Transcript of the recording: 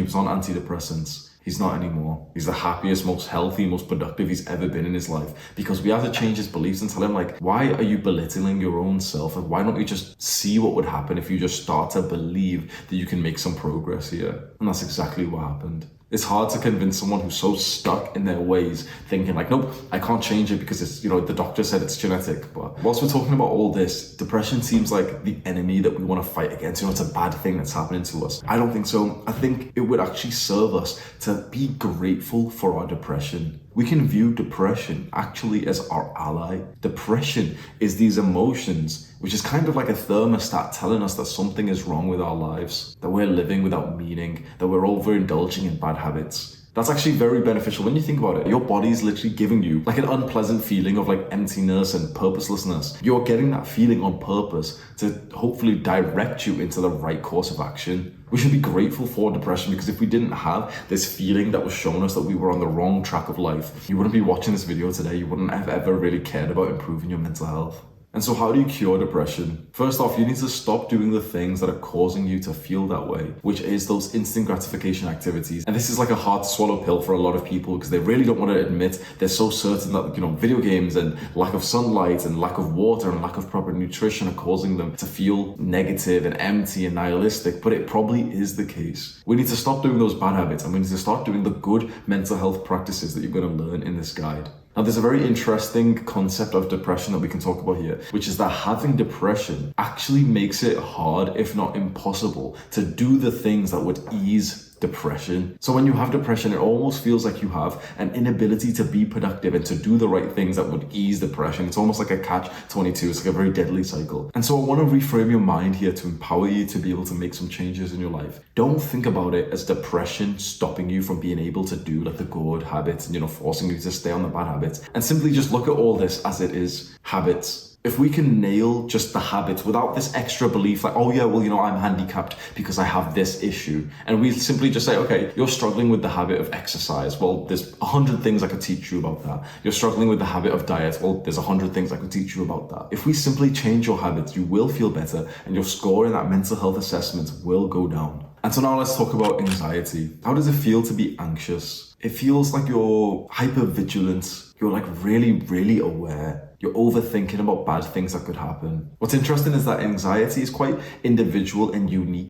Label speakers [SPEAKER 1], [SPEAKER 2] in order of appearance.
[SPEAKER 1] was on antidepressants. He's not anymore. He's the happiest, most healthy, most productive he's ever been in his life. Because we have to change his beliefs and tell him, like, why are you belittling your own self? And why don't you just see what would happen if you just start to believe that you can make some progress here? And that's exactly what happened. It's hard to convince someone who's so stuck in their ways, thinking like, nope, I can't change it because it's, the doctor said it's genetic. But whilst we're talking about all this, depression seems like the enemy that we want to fight against. It's a bad thing that's happening to us. I don't think so. I think it would actually serve us to be grateful for our depression. We can view depression actually as our ally. Depression is these emotions, which is kind of like a thermostat telling us that something is wrong with our lives, that we're living without meaning, that we're overindulging in bad habits. That's actually very beneficial when you think about it. Your body is literally giving you like an unpleasant feeling of like emptiness and purposelessness. You're getting that feeling on purpose to hopefully direct you into the right course of action. We should be grateful for depression, because if we didn't have this feeling that was showing us that we were on the wrong track of life, you wouldn't be watching this video today. You wouldn't have ever really cared about improving your mental health. And so how do you cure depression? First off, you need to stop doing the things that are causing you to feel that way, which is those instant gratification activities. And this is like a hard to swallow pill for a lot of people, because they really don't want to admit they're so certain that, video games and lack of sunlight and lack of water and lack of proper nutrition are causing them to feel negative and empty and nihilistic, but it probably is the case. We need to stop doing those bad habits, and we need to start doing the good mental health practices that you're going to learn in this guide. Now, there's a very interesting concept of depression that we can talk about here, which is that having depression actually makes it hard, if not impossible, to do the things that would ease depression. So when you have depression, it almost feels like you have an inability to be productive and to do the right things that would ease depression. It's almost like a catch-22. It's like a very deadly cycle. And so I want to reframe your mind here to empower you to be able to make some changes in your life. Don't think about it as depression stopping you from being able to do like the good habits and, forcing you to stay on the bad habits. And simply just look at all this as it is: habits. If we can nail just the habits without this extra belief, like, oh yeah, well, I'm handicapped because I have this issue. And we simply just say, okay, you're struggling with the habit of exercise. Well, there's 100 things I could teach you about that. You're struggling with the habit of diet. Well, there's 100 things I could teach you about that. If we simply change your habits, you will feel better, and your score in that mental health assessment will go down. And so now let's talk about anxiety. How does it feel to be anxious? It feels like you're hyper-vigilant. You're like really, really aware. You're overthinking about bad things that could happen. What's interesting is that anxiety is quite individual and unique